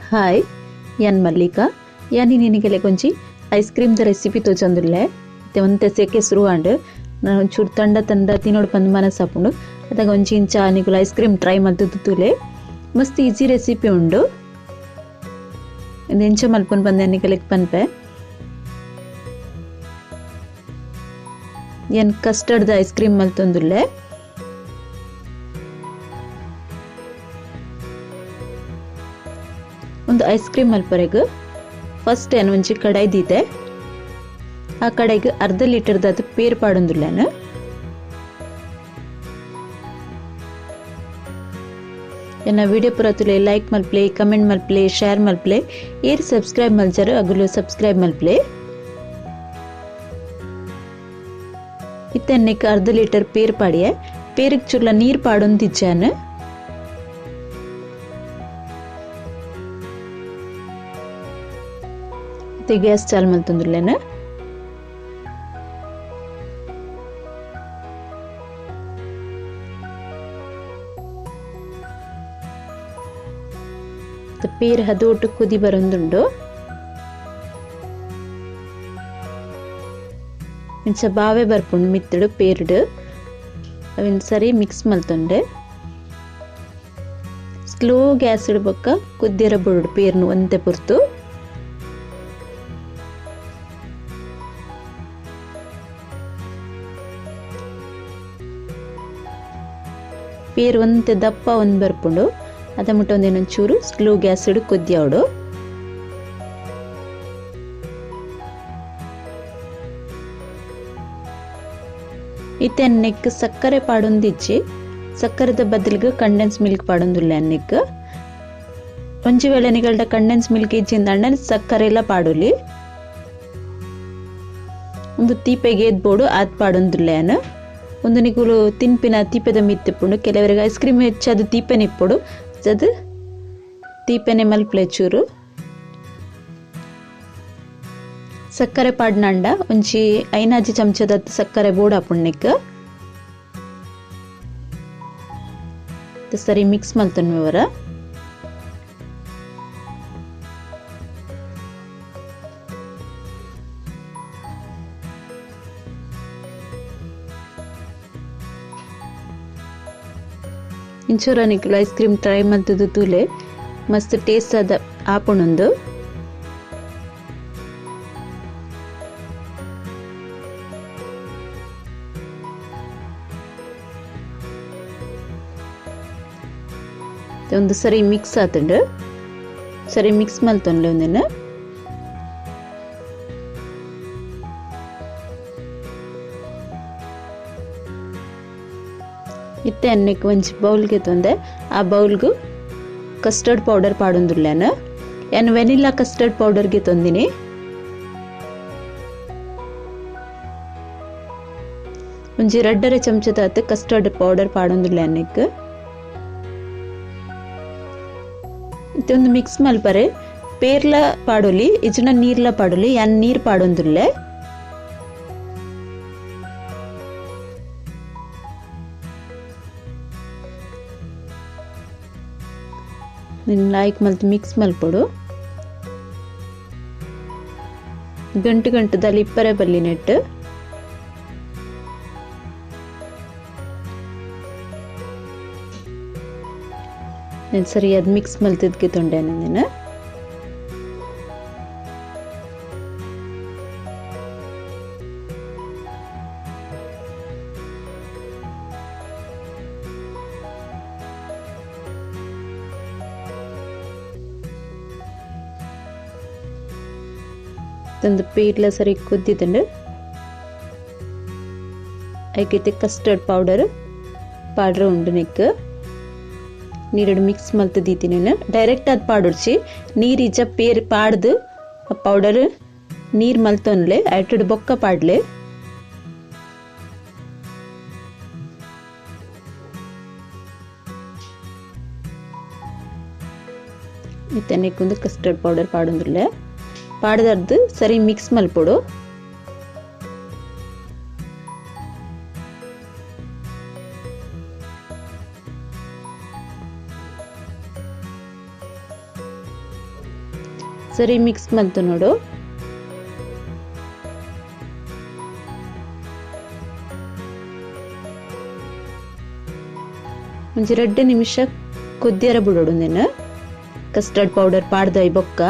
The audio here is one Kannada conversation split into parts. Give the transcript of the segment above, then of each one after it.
हाय यान मल्लिका यानी निनगे कोंची ಐಸ್ ಕ್ರೀಮ್ ದ ರೆಸಿಪಿ ತೋಜಂದುಲ್ಲೆ ಮತ್ತೆ ಒಂತೆ ಸೆಕೆ ಶುರುವಾಂಡ್ ನಾನು ಚೂರು ತಂಡ ತಂಡ ತಿನ್ನೋಡು ಪಂದ್ ಮನಸ್ಸು ಹಾಪುಂಡು ಅದಾಗ ಒಂಚಿ ಇಂಚ ನಿಕುಲು ಐಸ್ ಕ್ರೀಮ್ ಟ್ರೈ ಮಲ್ತುದು ತೂಲೆ ಮಸ್ತ್ ಈಜಿ ರೆಸಿಪಿ ಉಂಡು ಎಂಚ ಮಲ್ಪುನ್ ಬಂದೆ ನಿಕಲೆಗ್ ಪನ್ಪೆ ಏನ್ ಕಸ್ಟರ್ಡ್ ದ ಐಸ್ ಕ್ರೀಮ್ ಮಲ್ತೊಂದುಲ್ಲೆ ಒಂದು ಐಸ್ ಕ್ರೀಮ್ ಮಲ್ಪರೆಗ್ ಫಸ್ಟ್ ಏನು ಒಂಚಿ ಕಡಾಯಿ ದೀತೆ ಆ ಕಡಾಯಿಗೆ ಅರ್ಧ ಲೀಟರ್ ದಾದ ಪೇರ್ ಪಾಡೊಂದುಲ್ಲೇನು ಎನ್ನ ವಿಡಿಯೋ ಪುರತುಲೆ ಲೈಕ್ ಮಲ್ಪ್ಲೆ ಕಮೆಂಟ್ ಮಲ್ಪ್ಲೆ ಶೇರ್ ಮಲ್ಪ್ಲೆ ಏರ್ ಸಬ್ಸ್ಕ್ರೈಬ್ ಮಲ್ಜರು ಅಗುಲು ಸಬ್ಸ್ಕ್ರೈಬ್ ಮಲ್ಪ್ಲೆ ಇತ್ತೆನ್ನೆಕ್ ಅರ್ಧ ಲೀಟರ್ ಪೇರ್ ಪಾಡಿಯೆ ಪೇರಿಗೆ ಚುರ್ಲ ನೀರ್ ಪಾಡೊಂದಿಜ್ಜಾನು ಗ್ಯಾಸ್ ಚಾಲು ಮಲ್ತೊಂದುಲ್ಲೇನ ಪೇರ್ ಹದೋಟು ಕುದಿ ಬರೊಂದುಂಡು ಇಂಚ ಬಾವೆ ಬರ್ಪುಂಡು ಮಿತ್ತುಡು ಪೇರ್ಡು ಅವಿನ್ ಸರಿ ಮಿಕ್ಸ್ ಮಲ್ತೊಂಡೆ ಸ್ಲೋ ಗ್ಯಾಸ್ ಇಡ್ಬೊಕ್ಕ ಕುದ್ದಿರ ಬುಡುಡು ಪೇರ್ನು ಒಂತೆ ಪುರ್ತು ಪೇರ್ ಒಂತೆ ದಪ್ಪ ಒಂದು ಬರ್ಪುಂಡು ಅದ ಮುಟ್ಟ ಒಂದೇನೊಂದು ಚೂರು ಸ್ಲೋ ಗ್ಯಾಸ್ ಇಡು ಕುದ್ದಿಯಾವಡು ಇತ್ತೆನ್ನೆಕ್ ಸಕ್ಕರೆ ಪಾಡೊಂದಿಜ್ಜಿ ಸಕ್ಕರೆದ ಬದಲಿಗೆ ಕಂಡೆನ್ಸ್ ಮಿಲ್ಕ್ ಪಾಡೊಂದುಲ್ಲೆ ಅನ್ನೆಕ್ ಒಂಜಿ ವೇಳೆ ನಿಗಲ್ಡ ಕಂಡೆನ್ಸ್ ಮಿಲ್ಕ್ ಇಜ್ಜಿಂದ ಸಕ್ಕರೆ ಎಲ್ಲ ಪಾಡುಲಿ ಒಂದು ತೀಪೆಗೆ ಎದ್ಬೋಡು ಆದ್ ಪಾಡೊಂದುಲ್ಲೆ ಅನ್ನ ಒಂದು ನಿಕುಲು ತಿನ್ಪಿನ ತೀಪೆದ ಮಿತ್ತಿಪ್ಪುಂಡು ಕೆಲವರಿಗೆ ಐಸ್ ಕ್ರೀಮ್ ಹೆಚ್ಚದು ತೀಪೆನ ಇಪ್ಪುಡು ಅದು ತೀಪೆನೆ ಮಲ್ಪ್ಲೆ ಚೂರು ಸಕ್ಕರೆ ಪಾಡ್ನಂಡ ಒಂಚಿ ಐನಾಜಿ ಚಮಚದ ಸಕ್ಕರೆ ಬೋಡ ಪುಣ್ಯಕ್ ಸರಿ ಮಿಕ್ಸ್ ಮಲ್ತನ್ವರ ಇಂಚೂರ ನಿಕುಲು ಐಸ್ ಕ್ರೀಮ್ ಟ್ರೈ ಮಲ್ತುದು ತೂಲೆ ಮಸ್ತ್ ಟೇಸ್ಟ್ ಅದ ಆಪುಣೊಂದು ಒಂದು ಸರಿ ಮಿಕ್ಸ್ ಆತುಂಡು ಸರಿ ಮಿಕ್ಸ್ ಮಲ್ತೊಂಡ್ಲೆ ಒಂದೆನ ಇತ್ತೆ ಅನ್ನಕ್ಕೆ ಒಂಚಿ ಬೌಲ್ಗೆ ತೊಂದೆ ಆ ಬೌಲ್ಗು ಕಸ್ಟರ್ಡ್ ಪೌಡರ್ ಪಾಡೊಂದುಲ್ಲೇನು ಏನು ವೆನಿಲ್ಲಾ ಕಸ್ಟರ್ಡ್ ಪೌಡರ್ಗೆ ತೊಂದಿನಿ ಒಂಜಿ 2 ಚಮಚದ ಕಸ್ಟರ್ಡ್ ಪೌಡರ್ ಪಾಡೊಂದುಲ್ಲೆ ಅನ್ನಕ್ಕೆ ಇದೊಂದು ಮಿಕ್ಸ್ ಮಲ್ಪರೆ ಪೇರ್ಲ ಪಾಡೊಲಿ ಇಜ್ನ ನೀರ್ಲ ಪಾಡೊಲಿ ಯಾನ್ ನೀರ್ ಪಾಡೊಂದುಲ್ಲೆ ಲಾಯ್ಕ್ ಮಲ್ತು ಮಿಕ್ಸ್ ಮಲ್ಪೊಡು ಗಂಟು ಗಂಟುದಲ್ಲಿ ಇಪ್ಪರೆ ಬಲ್ಲಿ ನೆಟ್ಟು ನಾನು ಸರಿ ಅದು ಮಿಕ್ಸ್ ಮಲ್ತಿದ್ಕೆ ತೊಂಡೆ ನಂದಿನ ತಂದು ಪೇರ್ಲ ಸರಿ ಕುದ್ದಿದ್ದುಂಡು ಐಕೈತೆ ಕಸ್ಟರ್ಡ್ ಪೌಡರ್ ಉಂಡು ನೆಕ್ ನೀರಡು ಮಿಕ್ಸ್ ಮಲ್ತು ದೀತೀನಿ ಡೈರೆಕ್ಟ್ ಅದು ಪಾಡೊಡ್ಚಿ ನೀರು ಇಜ್ಜ ಪೇರ್ ಪಾಡ್ದು ಪೌಡರ್ ನೀರು ಮಲ್ತೊನ್ಲೆ ಐಟುಡು ಬೊಕ್ಕ ಪಾಡ್ಲೆ ಇತ್ತನೆಕ್ಕೊಂದು ಕಸ್ಟರ್ಡ್ ಪೌಡರ್ ಪಾಡೊಂದುಲ್ಲೆ ಪಾಡ್ದರ್ದು ಸರಿ ಮಿಕ್ಸ್ ಮಲ್ಪೊಡು ಸರಿ ಮಿಕ್ಸ್ ಮಾಡ್ತು ನೋಡು. ಒಂಜಿ 2 ನಿಮಿಷ ಕುದ್ದಿಯರ ಬಿಡೋಡು నేను ಕಸ್ಟರ್ಡ್ ಪೌಡರ್ ಪಾಡ್ದ ಈ ಬೊಕ್ಕ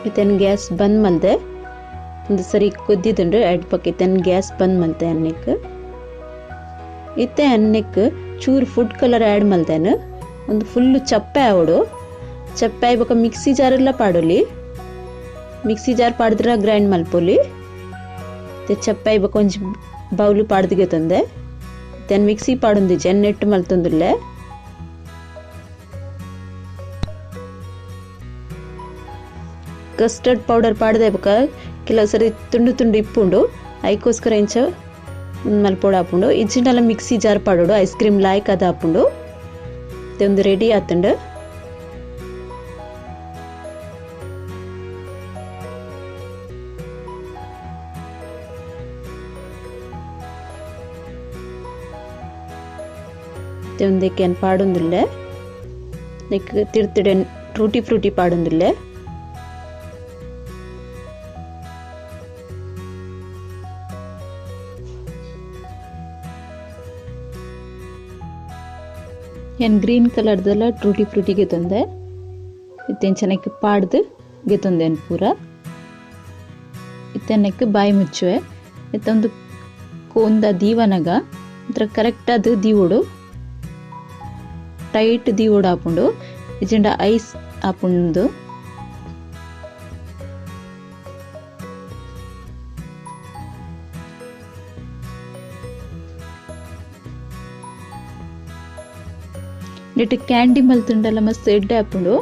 ಇತನ್ ಗ್ಯಾಸ್ ಬಂದ್ ಮಲ್ದೆ ಒಂದು ಸರಿ ಕುದ್ದಿದ್ದುಂಡು ಎಡ್ ಪಕ್ಕ ಇತನ್ ಗ್ಯಾಸ್ ಬಂದ್ ಮಲ್ತೆ ಅನ್ನಕ್ಕೆ ಇತ್ತೆ ಅನ್ನಕ್ಕೆ ಚೂರು ಫುಡ್ ಕಲರ್ ಆ್ಯಡ್ ಮಲ್ತೇನೆ ಒಂದು ಫುಲ್ಲು ಚಪ್ಪೆ ಆವಡು ಚಪ್ಪೆ ಆಯ್ಬಕ್ಕ ಮಿಕ್ಸಿ ಜಾರೆಲ್ಲ ಪಾಡೋಲಿ ಮಿಕ್ಸಿ ಜಾರ್ ಪಾಡಿದ್ರೆ ಗ್ರೈಂಡ್ ಮಲ್ಪೋಲಿ ಮತ್ತೆ ಚಪ್ಪೆ ಆಯ್ಬಕ್ಕ ಒಂಜಿ ಬೌಲು ಪಾಡ್ದಿಗೆ ತಂದೆ ತೆನ್ ಮಿಕ್ಸಿ ಪಾಡೊಂದಿಜ್ಜೆ ಎಣ್ಣೆಟ್ಟು ಮಲ್ತೊಂದುಲ್ಲೆ ಕಸ್ಟರ್ಡ್ ಪೌಡರ್ ಪಾಡ್ದೆ ಬಕ್ಕ ಕೆಲವು ಸರಿ ತುಂಡು ತುಂಡು ಇಪ್ಪುಂಡು ಐಕೋಸ್ಕರ ಇಂಚ ಮಲ್ಪೋಡು ಹಾಪುಂಡು ಇಜ್ಜಿಂಡಲ ಮಿಕ್ಸಿ ಜಾರ್ ಪಾಡೋಡು ಐಸ್ ಕ್ರೀಮ್ ಲಾಯ್ಕ್ ಅದು ಹಾಪುಂಡು ಒಂದು ರೆಡಿ ಆತಂಡು. ಒಂದಕ್ಕೆ ಏನು ಪಾಡೊಂದಿಲ್ಲ ಲೈಕ್ ತಿರ್ತಿಡೆ ಟೂಟಿ ಫ್ರೂಟಿ ಪಾಡೊಂದಿಲ್ಲ ಏನು ಗ್ರೀನ್ ಕಲರ್ದೆಲ್ಲ ಟೂಟಿ ಫ್ರೂಟಿಗೆ ತಂದೆ ಇತ್ತೇನು ಚೆನ್ನಾಗಿ ಪಾಡ್ದು ಗೆತ್ತೊಂದೆ ಪೂರ ಇತ್ತೆನ್ನಕ್ಕೆ ಬಾಯಿ ಮುಚ್ಚುವೆ ಇತ್ತೊಂದು ಕೋಂದ ದೀವನಗ ಇದ್ರ ಕರೆಕ್ಟ್ ಅದು ದೀವೋಡು ಟೈಟ್ ದೀವೋಡು ಹಾಪುಂಡು ಇಜಿಂಡ ಐಸ್ ಹಾಪುಂಡು ನೆಟ್ ಕ್ಯಾಂಡಿ ಮಲ್ತುಂಡಲ್ಲ ಮಸ್ತ್ ಎಡ್ಡೆ ಹಾಪುಂಡು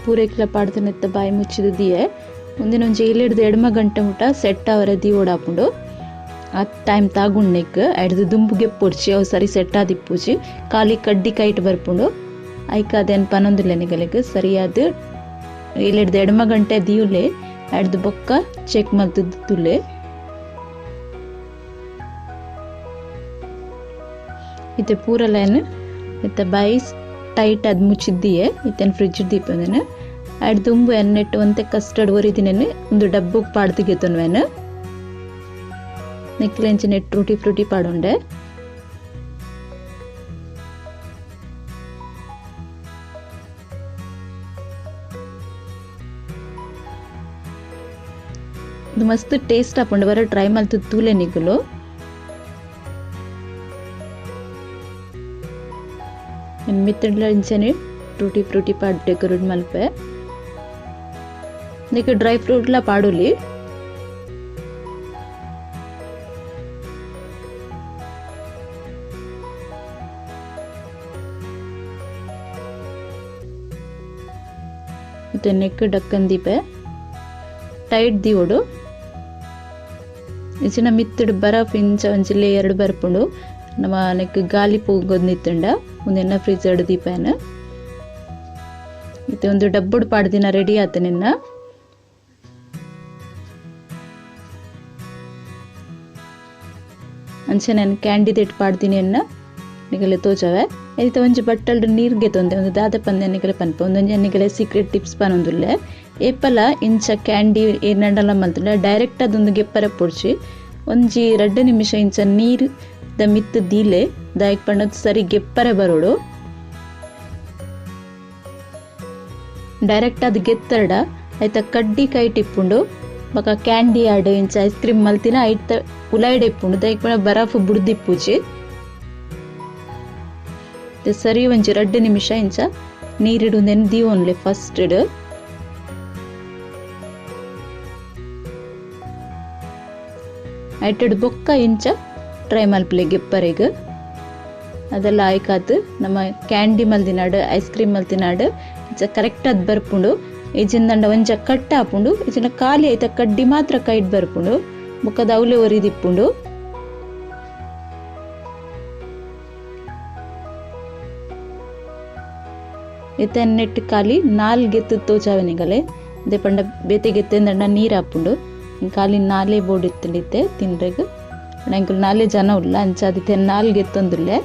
ಪೂರೆಕ್ಲ ಪಾಡ್ದನೆತ್ತ ಬಾಯಿ ಮುಚ್ಚಿದ ದಿಯೆ ಮುಂದಿನ ಒಂಜಿ 7-8 ಗಂಟೆ ಮುಟ ಸೆಟ್ ಅವರ ದಿ ಓಡಾಪುಂಡು ಆ ಟೈಮ್ ತಾಗುಣ್ಣೆಕ್ ಎಡ್ದು ದುಂಬುಗೆ ಪೊಡ್ಚಿ ಅವು ಸರಿ ಸೆಟ್ ಆದಿಪ್ಪುಜಿ ಖಾಲಿ ಕಡ್ಡಿ ಕೈಟ್ ಬರ್ಪುಂಡು ಐಕ ಅದೇನು ಪನೊಂದಿಲ್ಲ ನಿಗಲಿಗ್ ಸರಿಯಾದ 7-8 ಗಂಟೆ ದಿಯುಲೆ ಎಡ್ದು ಬೊಕ್ಕ ಚೆಕ್ ಮಲ್ತುಲೆ ಇತ್ತೆ ಪೂರ ಲೈನ್ ಇತ್ತ ಬಾಯಿ ಟೈಟ್ ಅದು ಮುಚ್ಚಿದ್ದೀಯೆ ಇತ್ತೇನು ಫ್ರಿಜ್ ದೀಪಂದೇನೆ ಎಡ್ ದುಂಬು ಎನ್ನೆಟ್ಟು ಒಂತೆ ಕಸ್ಟರ್ಡ್ ಒರಿದಿನೇನೆ ಒಂದು ಡಬ್ಬಕ್ಕೆ ಪಾಡ್ದಿಗೆತ್ತನ್ವೇನು ನೆಕ್ಲೆಂಚ ನೆಟ್ ಟೂಟಿ ಫ್ರೂಟಿ ಪಾಡುಂಡೆ ಇದು ಮಸ್ತ್ ಟೇಸ್ಟ್ ಹಾಪುಂಡು ಬರ ಟ್ರೈ ಮಲ್ತು ತೂಲೆ ನಿಗುಲು ಮಿತ್ತಡ್ಲ ಇಂಚನೆ ಟೂಟಿ ಫ್ರೂಟಿ ಪಾಡ್ ಡೆಕೋರೇಟ್ ಮಲ್ಪೆ ನಿಕ್ಕೆ ಡ್ರೈ ಫ್ರೂಟ್ಲ ಪಾಡುಲಿ ಮತ್ತೆ ನೆಕ್ ಡಕ್ಕನ್ ದೀಪೆ ಟೈಟ್ ದೀವೋಡು ಇಚಿನ ಮಿತ್ತಡ್ ಬರಫ್ ಇಂಚ ಒಂಜಿಲ್ಲೆ 2 ಬರ್ಪುಂಡು ನಮ್ಮ ನೆಕ್ ಗಾಲಿ ಪೋಗೋದು ನಿತ್ತಂಡ ಒಂದೆನ್ನ ಫ್ರಿಜ್ ಎಡ್ ದೀಪನ ಮತ್ತೆ ಒಂದು ಡಬ್ಬುಡು ಪಾಡ್ದಿನ ರೆಡಿ ಆತ ನಿನ್ನ ಅಂಚೆ ನಾನು ಕ್ಯಾಂಡಿಡೇಟ್ ಪಾಡ್ದಿನಿ ಅನ್ನ ನಿಗಲೆ ತೋಚವೆ ಐತ ಒಂಜಿ ಬಟ್ಟಲ್ಡು ನೀರ್ಗೆ ತೊಂದೆ ಒಂದು ದಾದ ಪಂದೆ ನಿಗಲೆ ಪನ್ಪ ಒಂದೊಂಜಿ ನಿಗಲೆ ಸೀಕ್ರೆಟ್ ಟಿಪ್ಸ್ ಪನೊಂದುಲ್ಲೆ ಏಪಲ ಇಂಚ ಕ್ಯಾಂಡಿ ಏನಂಡಲ ಮಲ್ತುಂಡ ಡೈರೆಕ್ಟ್ ಅದೊಂದು ಗೆಪ್ಪರ ಪೊಡ್ಚಿ ಒಂಜಿ 2 ನಿಮಿಷ ಇಂಚ ನೀರು ದ ಮಿತ್ತು ದೀಲೆ ದಾಯಕ್ ಪಣ್ಣದು ಸರಿ ಗೆಪ್ಪರೆ ಬರೋಡು ಡೈರೆಕ್ಟ್ ಅದು ಗೆತ್ತರ್ಡ ಐತ ಕಡ್ಡಿ ಕೈ ಟಿಪ್ಪುಂಡು ಬಕ ಕ್ಯಾಂಡಿ ಆಡು ಇಂಚ ಐಸ್ ಕ್ರೀಮ್ ಮಲ್ತಿನ ಐತ ಉಲಾಯ್ಡ್ ಇಪ್ಪುಂಡು ದಾಯಕ್ ಪಣ್ಣ ಬರಫ್ ಬುಡ್ದಿಪ್ಪುಜಿ ಸರಿ ಒಂಜಿ 2 ನಿಮಿಷ ಇಂಚ ನೀರಿಡು ನೆನ್ದಿ ಓನ್ಲೆ ಫಸ್ಟ್ ಐಟಡ್ ಬೊಕ್ಕ ಇಂಚ ಟ್ರೈ ಮಲ್ಪಲೆ ಗೆಪ್ಪರೆಗ್ ಅದೆಲ್ಲ ಆಯ್ಕಾತು ನಮ್ಮ ಕ್ಯಾಂಡಿ ಮಲ್ದಿನಾಡು ಐಸ್ ಕ್ರೀಮ್ ಮಲ್ತಿನಾಡು ಕರೆಕ್ಟ್ ಅದು ಬರ್ಪುಂಡು ಇಜಿಂದಂಡ ಒಂಚ ಕಟ್ಟ ಹಾಪುಂಡು ಇಜಿನ ಖಾಲಿ ಆಯ್ತ ಕಡ್ಡಿ ಮಾತ್ರ ಕೈಟ್ ಬರ್ಪುಂಡು ಬುಕ್ಕದ ಅವಲೆ ಒರಿದಿಪ್ಪುಂಡು ಇತ್ತ ನೆಟ್ಟು ಖಾಲಿ 4 ಗೆತ್ತು ತೋಚಾವನಿಗಲೆ ಅದೇ ಪಂಡ ಬೇತೆ ಗೆತ್ತೆಂದಂಡ ನೀರು ಹಾಪುಂಡು ಖಾಲಿ 4 ಬೋರ್ಡ್ ಇತ್ತಂಡಿತ್ತೆ ತಿನ್ರೆಗ್ ನಂಗೆ 4 ಜನ ಉಲ್ಲ ಅಂಚಾದಿತ್ತೆ 4 ಗೆತ್ತೊಂದುಲ್ಲೆ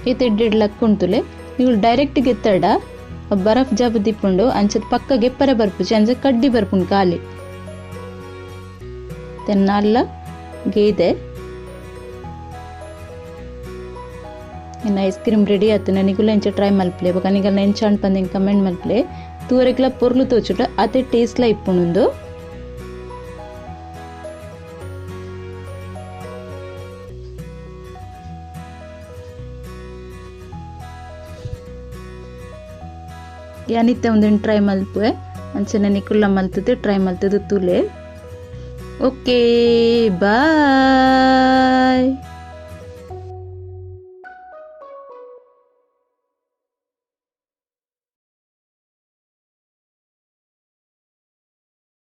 ಇತ್ತಿಡ್ಡಿಡ್ ಲಕ್ಕುಂಟುಲೆ ನೀವು ಡೈರೆಕ್ಟ್ ಗೆತ್ತಡ ಬರಫ್ ಜಾಬ್ ದಿಪ್ಪುಂಡು ಅಂಚದ ಪಕ್ಕ ಗೆಪ್ಪರೆ ಬರ್ಪುಜಿ ಅಂಚ ಕಡ್ಡಿ ಬರ್ಪುಂಡು ಖಾಲಿ ತೆನ್ನಲ್ಲ ಗೇದೆ ಇನ್ನು ಐಸ್ ಕ್ರೀಮ್ ರೆಡಿ ಆಯ್ತು ನನಗೆಲ್ಲ ಎಂಚ ಟ್ರೈ ಮಲ್ಪಲೆ ಬಕನಿಗೆಲ್ಲ ಎಂಚ ಅನ್ಪಂದು ಕಮೆಂಟ್ ಮಲ್ಪಲೆ ತೂರೆಗ್ಲ ಪೊರ್ಲು ತೋಚುಟ ಅದೇ ಟೇಸ್ಟ್ಲ ಇಪ್ಪುಣುಂದು ಯಾನಿತ್ತೆ ಒಂದೇನು ಟ್ರೈ ಮಲ್ಪುವೆ ಅಂಚೆ ನನಗೆಲ್ಲ ಮಲ್ತದೆ ಟ್ರೈ ಮಲ್ತದೆ ತುಲೆ ಓಕೆ ಬಾಯ್.